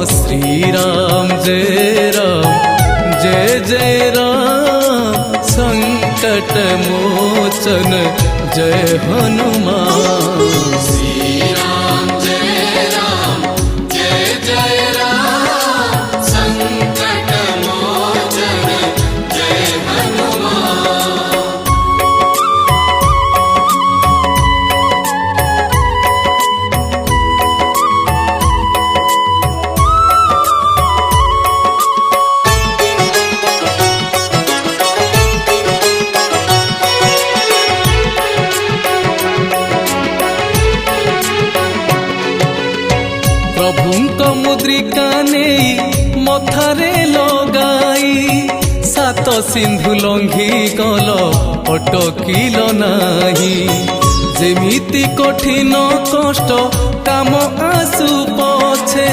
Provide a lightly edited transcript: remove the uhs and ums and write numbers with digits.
श्री राम जय राम संकट मोचन जय हनुमान। श्री राम जय राम संकट मोचन जय हनुमान। प्रभुंक मुद्रिका नहीं मथारे लगाई सात सिंधु लंघी गल अटकिल नाही। जेमिति कठिन कष्ट काम आसु पछे